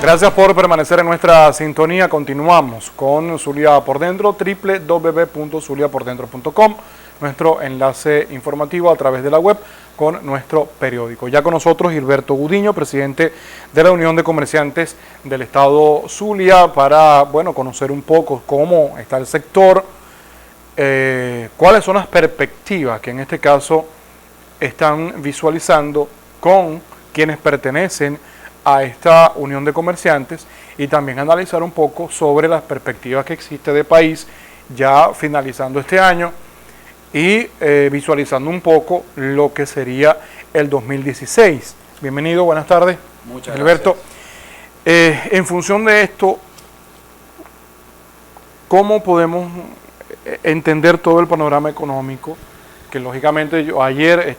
Gracias por permanecer en nuestra sintonía. Continuamos con Zulia por Dentro, www.zuliapordentro.com, nuestro enlace informativo a través de la web con nuestro periódico. Ya con nosotros Gilberto Gudiño, presidente de la Unión de Comerciantes del Estado Zulia, para conocer un poco cómo está el sector, cuáles son las perspectivas que en este caso están visualizando con quienes pertenecen a esta unión de comerciantes, y también analizar un poco sobre las perspectivas que existe de país ya finalizando este año y visualizando un poco lo que sería el 2016. Bienvenido, buenas tardes. Muchas Gilberto. Gracias. En función de esto, ¿cómo podemos entender todo el panorama económico? Que lógicamente yo ayer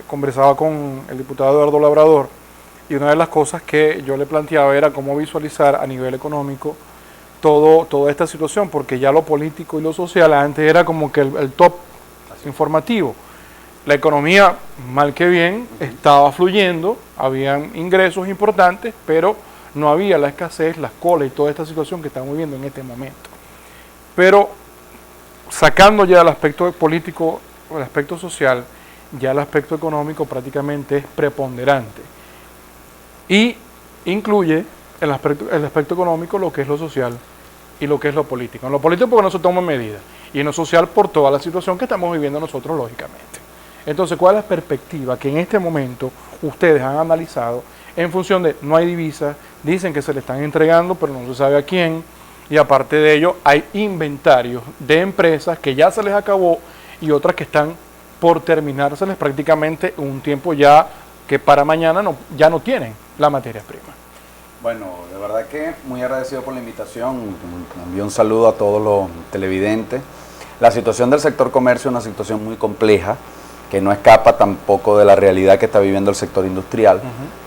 conversaba con el diputado Eduardo Labrador, y una de las cosas que yo le planteaba era cómo visualizar a nivel económico toda esta situación, porque ya lo político y lo social antes era como que el top informativo. La economía, mal que bien, estaba fluyendo, habían ingresos importantes, pero no había la escasez, las colas y toda esta situación que estamos viviendo en este momento. Pero sacando ya el aspecto político o el aspecto social, ya el aspecto económico prácticamente es preponderante. Y incluye el aspecto económico, lo que es lo social y lo que es lo político. En lo político porque no se toman medidas, y en lo social por toda la situación que estamos viviendo nosotros, lógicamente. Entonces, ¿cuál es la perspectiva que en este momento ustedes han analizado en función de no hay divisas, dicen que se le están entregando, pero no se sabe a quién, y aparte de ello hay inventarios de empresas que ya se les acabó y otras que están por terminárseles prácticamente un tiempo ya que para mañana ya no tienen la materia prima? Bueno, de verdad que muy agradecido por la invitación. Envío un saludo a todos los televidentes. La situación del sector comercio es una situación muy compleja, que no escapa tampoco de la realidad que está viviendo el sector industrial,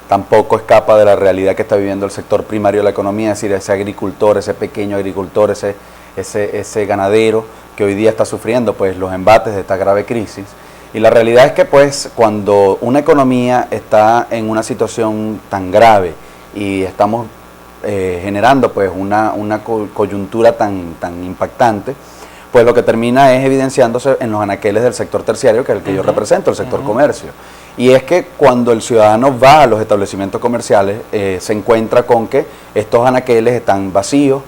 tampoco escapa de la realidad que está viviendo el sector primario de la economía, es decir, ese agricultor, ese pequeño agricultor, ese ganadero que hoy día está sufriendo pues los embates de esta grave crisis. Y la realidad es que pues cuando una economía está en una situación tan grave y estamos generando pues una coyuntura tan impactante, pues lo que termina es evidenciándose en los anaqueles del sector terciario, que es el que yo represento, el sector comercio. Y es que cuando el ciudadano va a los establecimientos comerciales, se encuentra con que estos anaqueles están vacíos,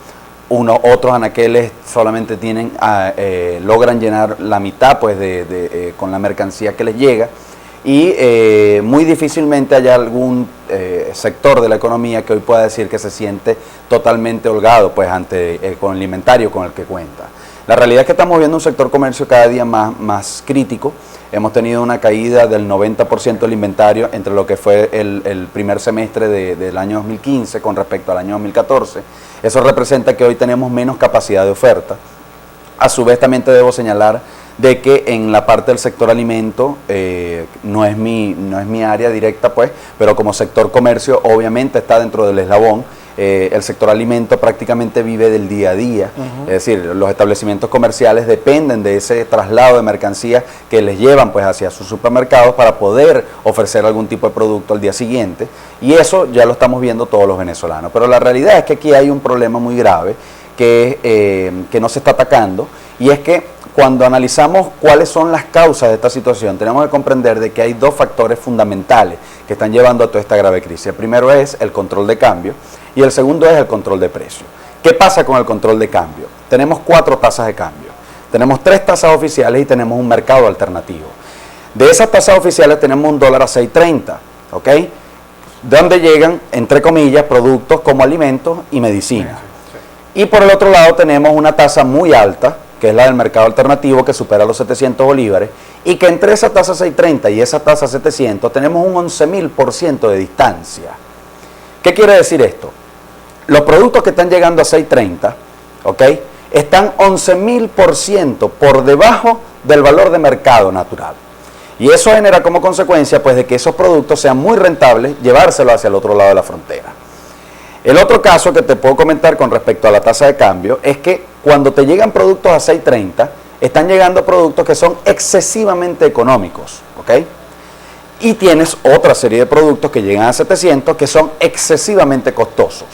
otros anaqueles solamente logran llenar la mitad pues con la mercancía que les llega, y muy difícilmente hay algún sector de la economía que hoy pueda decir que se siente totalmente holgado pues con el inventario con el que cuenta. La realidad es que estamos viendo un sector comercio cada día más crítico. Hemos tenido una caída del 90% del inventario entre lo que fue el primer semestre del año 2015 con respecto al año 2014. Eso representa que hoy tenemos menos capacidad de oferta. A su vez también te debo señalar de que en la parte del sector alimento, no es mi área directa pues, pero como sector comercio obviamente está dentro del eslabón. El sector alimento prácticamente vive del día a día, es decir, los establecimientos comerciales dependen de ese traslado de mercancías que les llevan pues hacia sus supermercados para poder ofrecer algún tipo de producto al día siguiente, y eso ya lo estamos viendo todos los venezolanos. Pero la realidad es que aquí hay un problema muy grave que no se está atacando, y es que cuando analizamos cuáles son las causas de esta situación, tenemos que comprender de que hay dos factores fundamentales que están llevando a toda esta grave crisis. El primero es el control de cambio y el segundo es el control de precio. ¿Qué pasa con el control de cambio? Tenemos 4 tasas de cambio, tenemos 3 tasas oficiales y tenemos un mercado alternativo. De esas tasas oficiales tenemos un dólar a 6.30, ¿ok? De donde llegan, entre comillas, productos como alimentos y medicinas. Y por el otro lado tenemos una tasa muy alta, que es la del mercado alternativo, que supera los 700 bolívares, y que entre esa tasa 630 y esa tasa 700 tenemos un 11.000% de distancia. ¿Qué quiere decir esto? Los productos que están llegando a 630, ¿ok?, están 11.000% por debajo del valor de mercado natural. Y eso genera como consecuencia pues de que esos productos sean muy rentables llevárselos hacia el otro lado de la frontera. El otro caso que te puedo comentar con respecto a la tasa de cambio es que cuando te llegan productos a 6.30, están llegando productos que son excesivamente económicos, ¿ok? Y tienes otra serie de productos que llegan a 700 que son excesivamente costosos.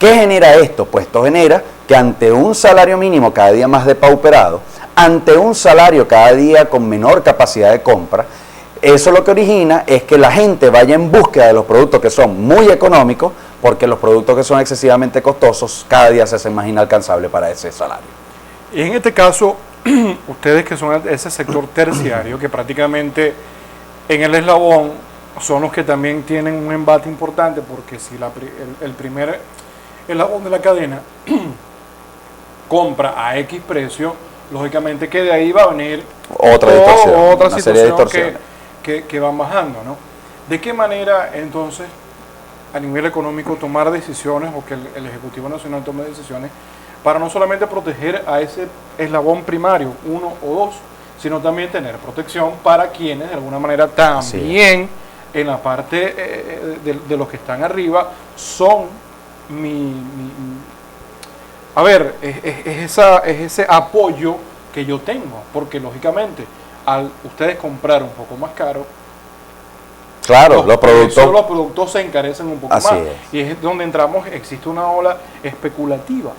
¿Qué genera esto? Pues esto genera que ante un salario mínimo cada día más depauperado, ante un salario cada día con menor capacidad de compra, eso lo que origina es que la gente vaya en búsqueda de los productos que son muy económicos, porque los productos que son excesivamente costosos cada día se hacen más inalcanzables para ese salario. Y en este caso, ustedes que son ese sector terciario, que prácticamente en el eslabón son los que también tienen un embate importante, porque si el primer eslabón de la cadena compra a X precio, lógicamente que de ahí va a venir otra distorsión, otra una serie de distorsiones que van bajando, ¿no? ¿De qué manera entonces a nivel económico tomar decisiones o que el Ejecutivo Nacional tome decisiones para no solamente proteger a ese eslabón primario, 1 o 2, sino también tener protección para quienes de alguna manera también en la parte de los que están arriba son es ese apoyo que yo tengo, porque lógicamente al ustedes comprar un poco más caro, claro, los productos se encarecen un poco más. Y es donde entramos, existe una ola especulativa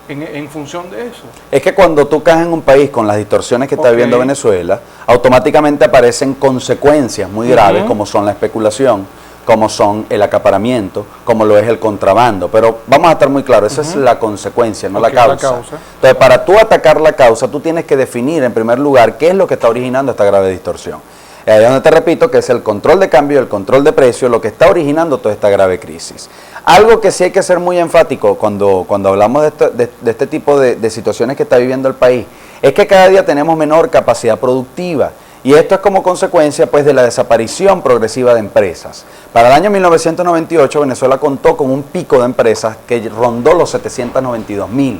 en función de eso. Es que cuando tú caes en un país con las distorsiones que está viviendo Venezuela, automáticamente aparecen consecuencias muy graves, como son la especulación, como son el acaparamiento, como lo es el contrabando. Pero vamos a estar muy claros, esa es la consecuencia, no la causa. Entonces, para tú atacar la causa, tú tienes que definir en primer lugar qué es lo que está originando esta grave distorsión. Ahí donde te repito que es el control de cambio, el control de precio, lo que está originando toda esta grave crisis. Algo que sí hay que ser muy enfático cuando hablamos de este tipo de situaciones que está viviendo el país, es que cada día tenemos menor capacidad productiva. Y esto es como consecuencia pues de la desaparición progresiva de empresas. Para el año 1998 Venezuela contó con un pico de empresas que rondó los 792.000.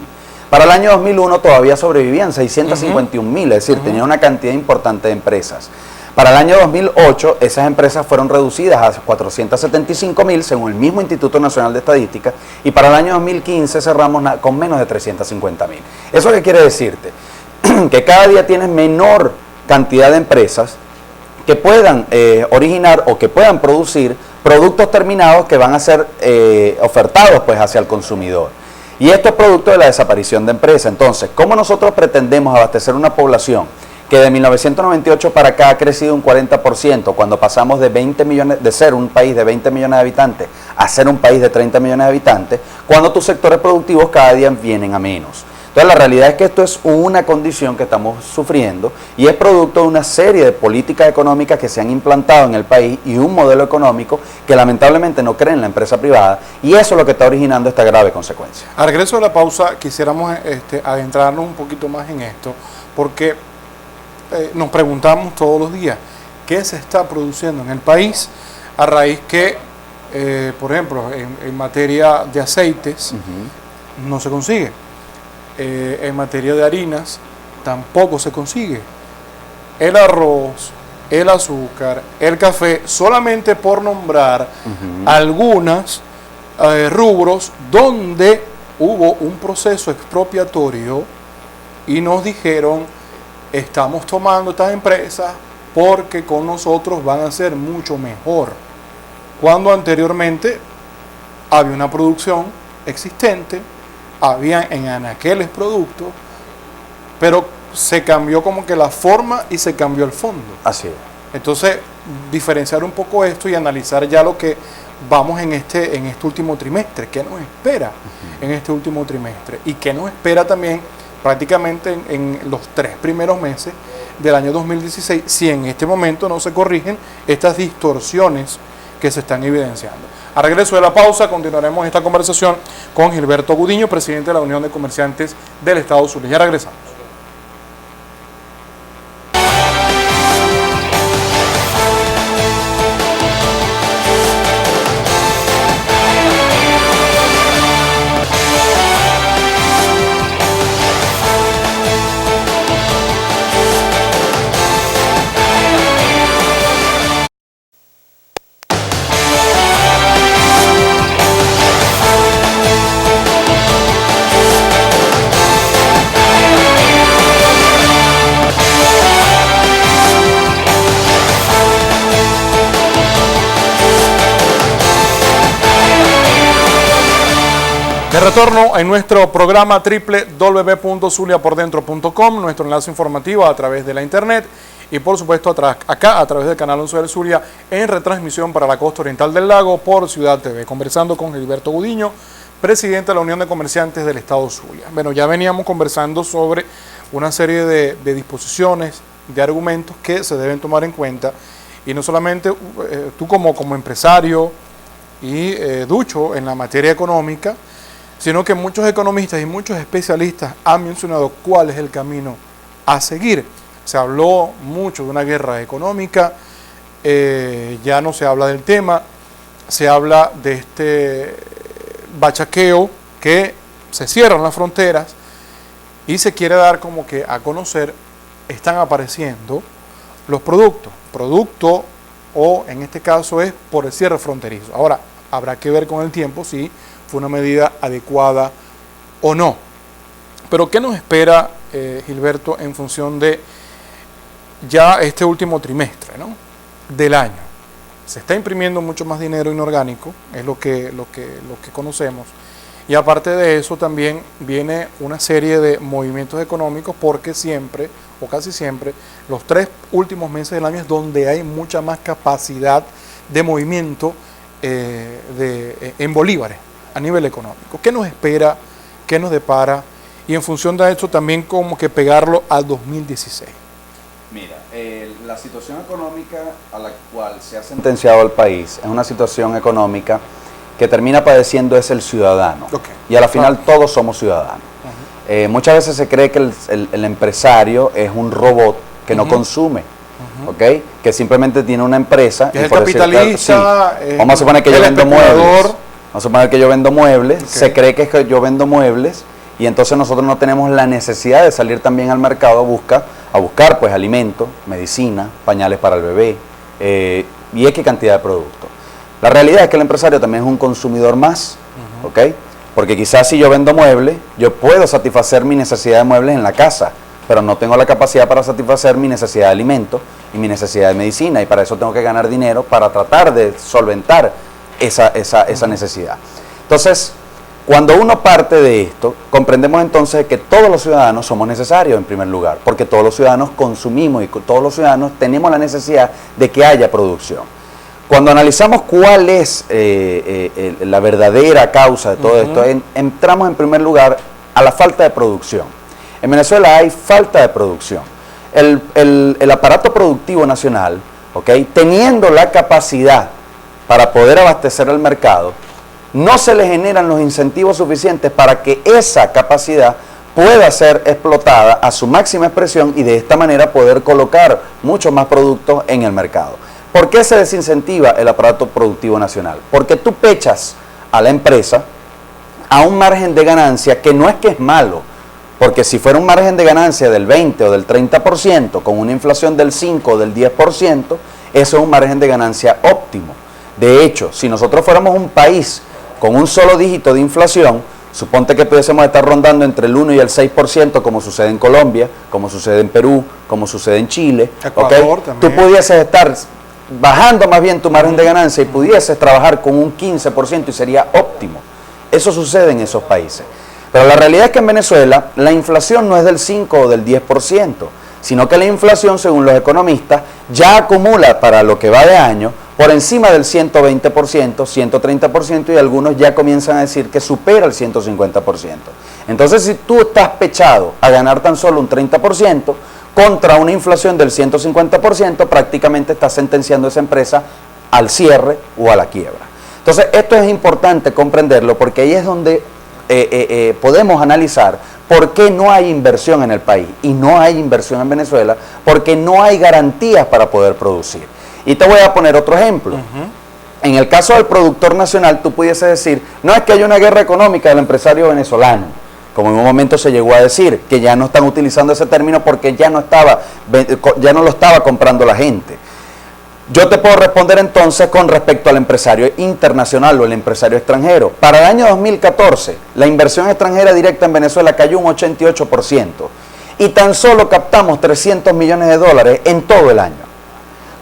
Para el año 2001 todavía sobrevivían 651.000, es decir, tenía una cantidad importante de empresas. Para el año 2008 esas empresas fueron reducidas a 475.000 según el mismo Instituto Nacional de Estadística, y para el año 2015 cerramos con menos de 350.000. ¿Eso qué quiere decirte? Que cada día tienes menor cantidad de empresas que puedan originar o que puedan producir productos terminados que van a ser ofertados pues hacia el consumidor. Y esto es producto de la desaparición de empresas. Entonces, ¿cómo nosotros pretendemos abastecer una población que de 1998 para acá ha crecido un 40%, cuando pasamos de 20 millones, de ser un país de 20 millones de habitantes a ser un país de 30 millones de habitantes, cuando tus sectores productivos cada día vienen a menos? Entonces, la realidad es que esto es una condición que estamos sufriendo y es producto de una serie de políticas económicas que se han implantado en el país y un modelo económico que lamentablemente no cree en la empresa privada, y eso es lo que está originando esta grave consecuencia. Al regreso de la pausa quisiéramos adentrarnos un poquito más en esto, porque nos preguntamos todos los días qué se está produciendo en el país a raíz que, por ejemplo, en materia de aceites no se consigue. En materia de harinas tampoco se consigue. El arroz, el azúcar, el café, solamente por nombrar algunos rubros donde hubo un proceso expropiatorio y nos dijeron: estamos tomando estas empresas porque con nosotros van a ser mucho mejor, cuando anteriormente había una producción existente, había en anaqueles productos, pero se cambió como que la forma y se cambió el fondo. Así es. Entonces, diferenciar un poco esto y analizar ya lo que vamos en este último trimestre, qué nos espera en este último trimestre y qué nos espera también prácticamente en los 3 primeros meses del año 2016, si en este momento no se corrigen estas distorsiones que se están evidenciando. A regreso de la pausa continuaremos esta conversación con Gilberto Gudiño, presidente de la Unión de Comerciantes del Estado Zulia. Ya regresamos. De retorno en nuestro programa www.zuliapordentro.com, nuestro enlace informativo a través de la internet y por supuesto acá a través del canal 11 del Zulia en retransmisión para la costa oriental del lago por Ciudad TV, conversando con Gilberto Gudiño, presidente de la Unión de Comerciantes del Estado Zulia. Bueno, ya veníamos conversando sobre una serie de disposiciones, de argumentos que se deben tomar en cuenta y no solamente tú como empresario y ducho en la materia económica, sino que muchos economistas y muchos especialistas han mencionado cuál es el camino a seguir. Se habló mucho de una guerra económica, ya no se habla del tema, se habla de este bachaqueo que se cierran las fronteras y se quiere dar como que a conocer, están apareciendo los productos o en este caso es por el cierre fronterizo. Ahora, habrá que ver con el tiempo si fue una medida adecuada o no. Pero ¿qué nos espera, Gilberto, en función de ya este último trimestre, ¿no?, del año? Se está imprimiendo mucho más dinero inorgánico, es lo que conocemos. Y aparte de eso también viene una serie de movimientos económicos porque siempre, o casi siempre, los 3 últimos meses del año es donde hay mucha más capacidad de movimiento en bolívares a nivel económico. ¿Qué nos espera? ¿Qué nos depara? Y en función de esto también como que pegarlo al 2016. Mira, la situación económica a la cual se ha sentenciado al país es una situación económica que termina padeciendo es el ciudadano. Okay. Y a la final todos somos ciudadanos. Muchas veces se cree que el empresario es un robot que no consume. ¿Okay? Que simplemente tiene una empresa. Y por capitalista. Sí. Vamos a suponer que yo vendo muebles. Vamos a suponer que yo vendo muebles. Okay. Se cree que es que yo vendo muebles y entonces nosotros no tenemos la necesidad de salir también al mercado a buscar pues alimentos, medicina, pañales para el bebé y X cantidad de productos. La realidad es que el empresario también es un consumidor más, ¿ok? Porque quizás si yo vendo muebles, yo puedo satisfacer mi necesidad de muebles en la casa, pero no tengo la capacidad para satisfacer mi necesidad de alimentos y mi necesidad de medicina, y para eso tengo que ganar dinero para tratar de solventar esa necesidad. Entonces, cuando uno parte de esto, comprendemos entonces que todos los ciudadanos somos necesarios en primer lugar, porque todos los ciudadanos consumimos y todos los ciudadanos tenemos la necesidad de que haya producción. Cuando analizamos cuál es la verdadera causa de todo esto, entramos en primer lugar a la falta de producción. En Venezuela hay falta de producción. El aparato productivo nacional, ¿okay?, teniendo la capacidad para poder abastecer al mercado, no se le generan los incentivos suficientes para que esa capacidad pueda ser explotada a su máxima expresión y de esta manera poder colocar muchos más productos en el mercado. ¿Por qué se desincentiva el aparato productivo nacional? Porque tú pechas a la empresa a un margen de ganancia que no es que es malo, porque si fuera un margen de ganancia del 20 o del 30%, con una inflación del 5 o del 10%, eso es un margen de ganancia óptimo. De hecho, si nosotros fuéramos un país con un solo dígito de inflación, suponte que pudiésemos estar rondando entre el 1 y el 6%, como sucede en Colombia, como sucede en Perú, como sucede en Chile, Ecuador, ¿okay?, tú pudieses estar bajando más bien tu margen de ganancia y pudieses trabajar con un 15% y sería óptimo. Eso sucede en esos países. Pero la realidad es que en Venezuela la inflación no es del 5 o del 10%, sino que la inflación, según los economistas, ya acumula para lo que va de año por encima del 120%, 130%, y algunos ya comienzan a decir que supera el 150%. Entonces, si tú estás pechado a ganar tan solo un 30%, contra una inflación del 150%, prácticamente estás sentenciando a esa empresa al cierre o a la quiebra. Entonces, esto es importante comprenderlo porque ahí es donde podemos analizar por qué no hay inversión en el país. Y no hay inversión en Venezuela porque no hay garantías para poder producir. Y te voy a poner otro ejemplo. En el caso del productor nacional, tú pudieses decir, no es que haya una guerra económica del empresario venezolano, como en un momento se llegó a decir, que ya no están utilizando ese término porque ya no lo estaba comprando la gente. Yo te puedo responder entonces con respecto al empresario internacional o el empresario extranjero. Para el año 2014, la inversión extranjera directa en Venezuela cayó un 88% y tan solo captamos 300 millones de dólares en todo el año.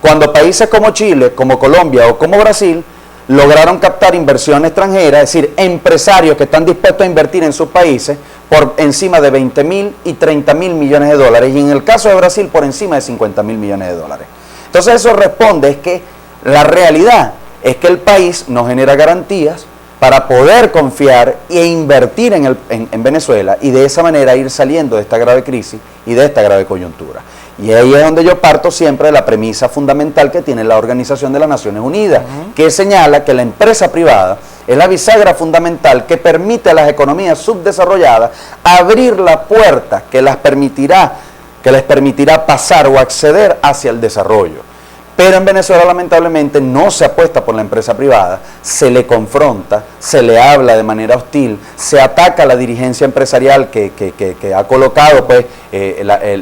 Cuando países como Chile, como Colombia o como Brasil lograron captar inversión extranjera, es decir, empresarios que están dispuestos a invertir en sus países por encima de 20.000 y 30.000 millones de dólares, y en el caso de Brasil por encima de 50.000 millones de dólares. Entonces eso responde es que la realidad es que el país no genera garantías para poder confiar e invertir en Venezuela y de esa manera ir saliendo de esta grave crisis y de esta grave coyuntura. Y ahí es donde yo parto siempre de la premisa fundamental que tiene la Organización de las Naciones Unidas, que señala que la empresa privada es la bisagra fundamental que permite a las economías subdesarrolladas abrir la puerta que les permitirá pasar o acceder hacia el desarrollo. Pero en Venezuela lamentablemente no se apuesta por la empresa privada, se le confronta, se le habla de manera hostil, se ataca a la dirigencia empresarial que ha colocado pues,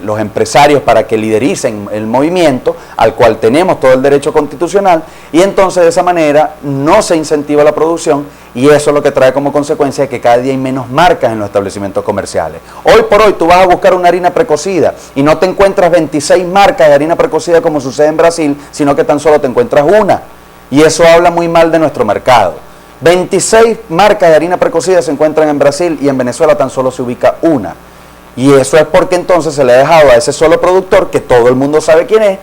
los empresarios para que lidericen el movimiento, al cual tenemos todo el derecho constitucional, y entonces de esa manera no se incentiva la producción, y eso es lo que trae como consecuencia que cada día hay menos marcas en los establecimientos comerciales. Hoy por hoy tú vas a buscar una harina precocida y no te encuentras 26 marcas de harina precocida como sucede en Brasil, sino que tan solo te encuentras una. Y eso habla muy mal de nuestro mercado. 26 marcas de harina precocida se encuentran en Brasil y en Venezuela tan solo se ubica una. Y eso es porque entonces se le ha dejado a ese solo productor, que todo el mundo sabe quién es,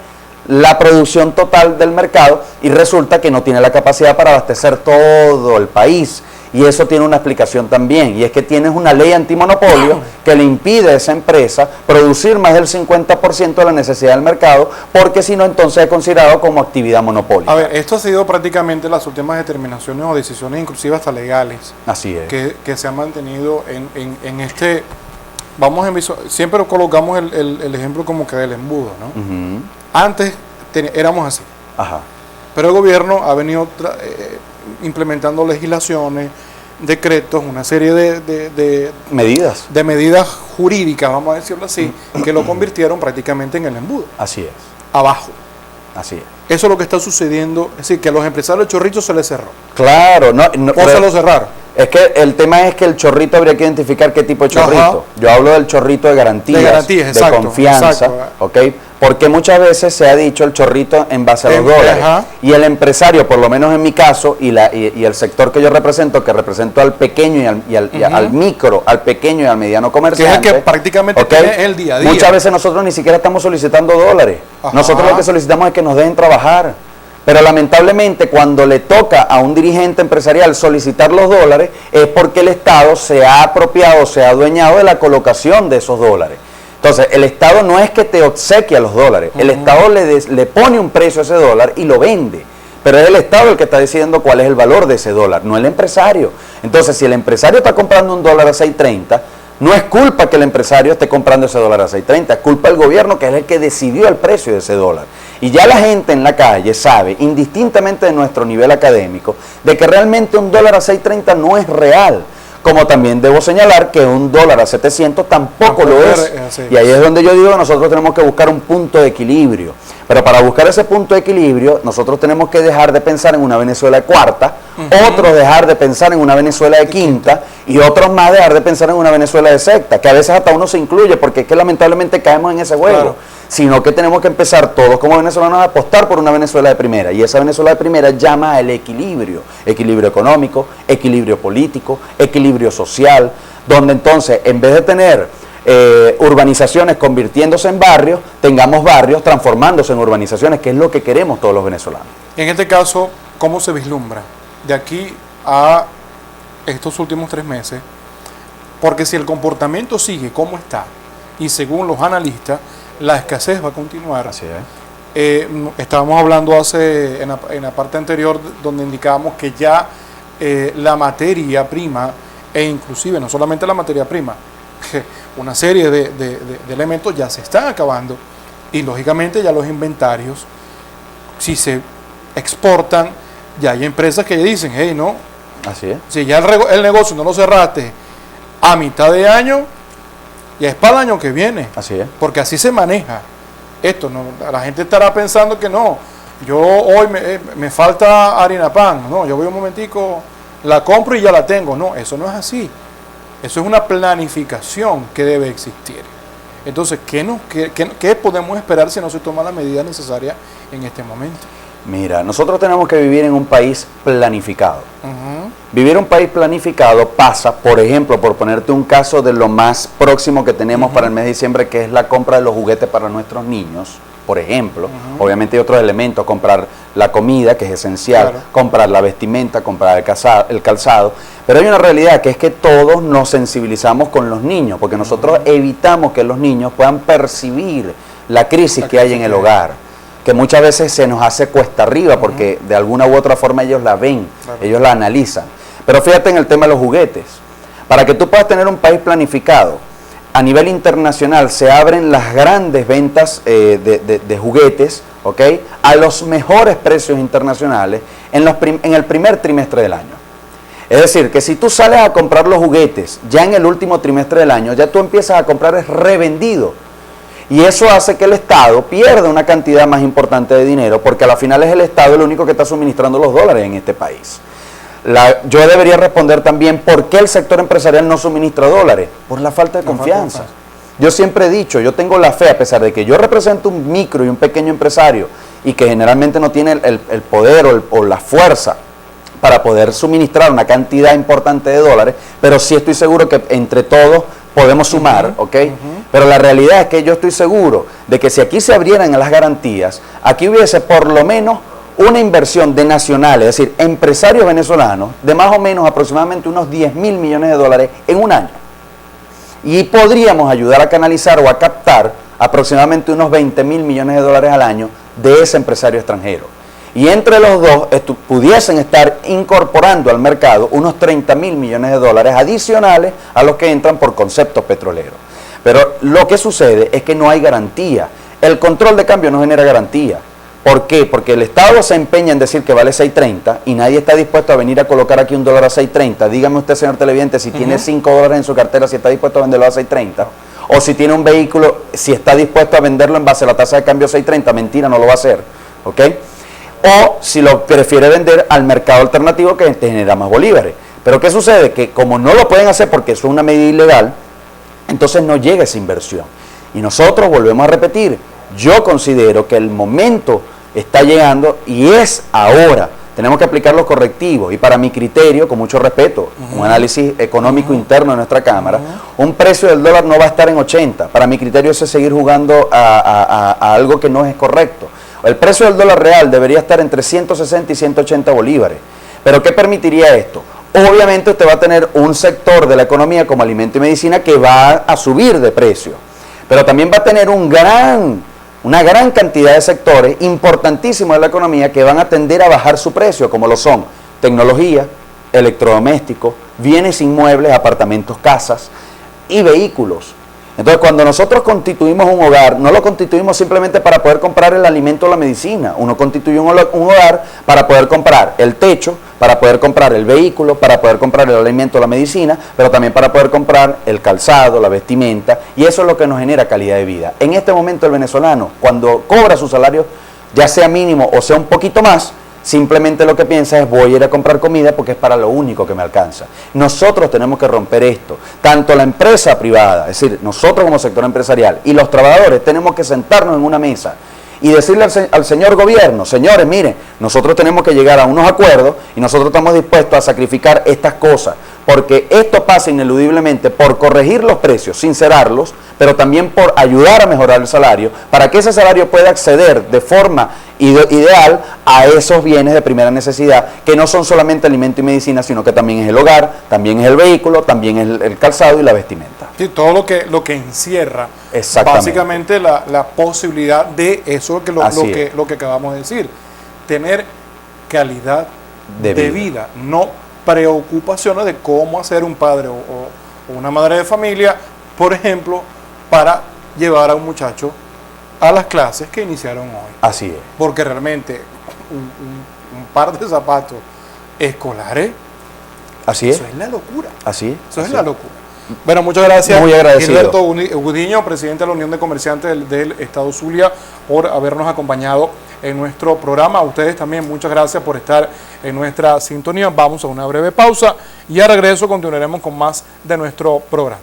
la producción total del mercado, y resulta que no tiene la capacidad para abastecer todo el país. Y eso tiene una explicación también, y es que tienes una ley antimonopolio que le impide a esa empresa producir más del 50% de la necesidad del mercado, porque si no entonces es considerado como actividad monopólica. A ver, esto ha sido prácticamente las últimas determinaciones o decisiones, inclusive hasta legales, así es, que se han mantenido en este, siempre colocamos el ejemplo como que del embudo, ¿no? Antes éramos así. Ajá. Pero el gobierno ha venido implementando legislaciones, decretos, una serie de medidas jurídicas, vamos a decirlo así, que lo convirtieron prácticamente en el embudo. Así es. Abajo. Así es. Eso es lo que está sucediendo, es decir, que a los empresarios el chorrito se les cerró. Claro, o se lo cerraron. Es que el tema es que el chorrito habría que identificar qué tipo de chorrito. Ajá. Yo hablo del chorrito de garantías, exacto, de confianza, exacto. ¿ok? Porque muchas veces se ha dicho el chorrito en base a los dólares. Ajá. Y el empresario, por lo menos en mi caso, y el sector que yo represento, que represento al pequeño y al micro, al pequeño y al mediano comerciante. Que es el que prácticamente tiene el día a día. Muchas veces nosotros ni siquiera estamos solicitando dólares. Ajá. Nosotros lo que solicitamos es que nos dejen trabajar. Pero lamentablemente cuando le toca a un dirigente empresarial solicitar los dólares es porque el Estado se ha apropiado, se ha adueñado de la colocación de esos dólares. Entonces el Estado no es que te obsequia los dólares, el Estado le pone un precio a ese dólar y lo vende. Pero es el Estado el que está decidiendo cuál es el valor de ese dólar, no el empresario. Entonces si el empresario está comprando un dólar a 6.30, no es culpa que el empresario esté comprando ese dólar a 6.30, es culpa del gobierno, que es el que decidió el precio de ese dólar. Y ya la gente en la calle sabe, indistintamente de nuestro nivel académico, de que realmente un dólar a 6.30 no es real. Como también debo señalar que un dólar a 700 tampoco lo es. Y ahí es donde yo digo que nosotros tenemos que buscar un punto de equilibrio. Pero para buscar ese punto de equilibrio, nosotros tenemos que dejar de pensar en una Venezuela de cuarta, otros dejar de pensar en una Venezuela de quinta, y otros más dejar de pensar en una Venezuela de sexta, que a veces hasta uno se incluye, porque es que lamentablemente caemos en ese juego. Claro. Sino que tenemos que empezar todos como venezolanos a apostar por una Venezuela de primera, y esa Venezuela de primera llama al equilibrio económico, equilibrio político, equilibrio social, donde entonces en vez de tener urbanizaciones convirtiéndose en barrios, tengamos barrios transformándose en urbanizaciones, que es lo que queremos todos los venezolanos. En este caso, ¿cómo se vislumbra de aquí a estos últimos 3 meses? Porque si el comportamiento sigue como está, y según los analistas, la escasez va a continuar. Así es. Estábamos hablando en la parte anterior donde indicábamos que ya la materia prima, e inclusive no solamente la materia prima, una serie de elementos ya se están acabando, y lógicamente ya los inventarios, si se exportan, ya hay empresas que dicen, hey, no, así es. Si ya el negocio no lo cerraste a mitad de año, ya es para el año que viene. Así es. Porque así se maneja esto. ¿No? La gente estará pensando que no, yo hoy me falta harina pan. No, yo voy un momentico, la compro y ya la tengo. No, eso no es así. Eso es una planificación que debe existir. Entonces, ¿qué podemos esperar si no se toma la medida necesaria en este momento? Mira, nosotros tenemos que vivir en un país planificado. Ujú. Vivir un país planificado pasa, por ejemplo, por ponerte un caso de lo más próximo que tenemos para el mes de diciembre, que es la compra de los juguetes para nuestros niños, por ejemplo. Obviamente hay otros elementos, comprar la comida, que es esencial, Claro. comprar la vestimenta, comprar el calzado. Pero hay una realidad que es que todos nos sensibilizamos con los niños, porque nosotros evitamos que los niños puedan percibir la crisis que hay en el hogar, que muchas veces se nos hace cuesta arriba, porque de alguna u otra forma ellos la ven, Claro. ellos la analizan. Pero fíjate en el tema de los juguetes. Para que tú puedas tener un país planificado, a nivel internacional se abren las grandes ventas de juguetes, ¿ok?, a los mejores precios internacionales en el primer trimestre del año. Es decir, que si tú sales a comprar los juguetes ya en el último trimestre del año, ya tú empiezas a comprar es revendido. Y eso hace que el Estado pierda una cantidad más importante de dinero, porque a la final es el Estado el único que está suministrando los dólares en este país. Yo debería responder también por qué el sector empresarial no suministra dólares. Por la falta de confianza. Yo siempre he dicho, yo tengo la fe, a pesar de que yo represento un micro y un pequeño empresario y que generalmente no tiene el poder o la fuerza para poder suministrar una cantidad importante de dólares, pero sí estoy seguro que entre todos podemos sumar, ¿ok? Pero la realidad es que yo estoy seguro de que si aquí se abrieran las garantías, aquí hubiese por lo menos una inversión de nacionales, es decir, empresarios venezolanos, de más o menos aproximadamente unos 10.000 millones de dólares en un año. Y podríamos ayudar a canalizar o a captar aproximadamente unos 20.000 millones de dólares al año de ese empresario extranjero. Y entre los dos pudiesen estar incorporando al mercado unos 30.000 millones de dólares adicionales a los que entran por conceptos petroleros. Pero lo que sucede es que no hay garantía. El control de cambio no genera garantía. ¿Por qué? Porque el Estado se empeña en decir que vale 6.30 y nadie está dispuesto a venir a colocar aquí un dólar a 6.30. Dígame usted, señor televidente, si tiene 5 dólares en su cartera, si está dispuesto a venderlo a 6.30. O si tiene un vehículo, si está dispuesto a venderlo en base a la tasa de cambio 6.30. Mentira, no lo va a hacer. ¿Ok? O si lo prefiere vender al mercado alternativo que te genera más bolívares. Pero ¿qué sucede? Que como no lo pueden hacer porque eso es una medida ilegal, entonces no llega esa inversión. Y nosotros volvemos a repetir, yo considero que el momento está llegando y es ahora. Tenemos que aplicar los correctivos y para mi criterio, con mucho respeto, un análisis económico interno de nuestra Cámara, un precio del dólar no va a estar en 80. Para mi criterio eso es seguir jugando a algo que no es correcto. El precio del dólar real debería estar entre 160 y 180 bolívares. ¿Pero qué permitiría esto? Obviamente usted va a tener un sector de la economía como alimento y medicina que va a subir de precio, pero también va a tener una gran cantidad de sectores importantísimos de la economía que van a tender a bajar su precio, como lo son tecnología, electrodomésticos, bienes inmuebles, apartamentos, casas y vehículos. Entonces, cuando nosotros constituimos un hogar, no lo constituimos simplemente para poder comprar el alimento o la medicina. Uno constituye un hogar para poder comprar el techo, para poder comprar el vehículo, para poder comprar el alimento o la medicina, pero también para poder comprar el calzado, la vestimenta, y eso es lo que nos genera calidad de vida. En este momento el venezolano, cuando cobra su salario, ya sea mínimo o sea un poquito más, simplemente lo que piensa es voy a ir a comprar comida porque es para lo único que me alcanza. Nosotros tenemos que romper esto, tanto la empresa privada, es decir, nosotros como sector empresarial y los trabajadores tenemos que sentarnos en una mesa y decirle al señor gobierno, señores, miren, nosotros tenemos que llegar a unos acuerdos y nosotros estamos dispuestos a sacrificar estas cosas, porque esto pasa ineludiblemente por corregir los precios, sincerarlos, pero también por ayudar a mejorar el salario, para que ese salario pueda acceder de forma ideal a esos bienes de primera necesidad, que no son solamente alimento y medicina, sino que también es el hogar, también es el vehículo, también es el calzado y la vestimenta. Sí, todo lo que encierra básicamente la posibilidad de eso, lo que acabamos de decir, tener calidad de vida, no preocupaciones de cómo hacer un padre o una madre de familia, por ejemplo, para llevar a un muchacho a las clases que iniciaron hoy. Así es. Porque realmente un par de zapatos escolares, así es. Eso es la locura. Así es. Eso es la locura. Bueno, muchas gracias. Muy agradecido. Gilberto Gudiño, presidente de la Unión de Comerciantes del Estado Zulia, por habernos acompañado en nuestro programa. A ustedes también muchas gracias por estar en nuestra sintonía. Vamos a una breve pausa y a regreso continuaremos con más de nuestro programa.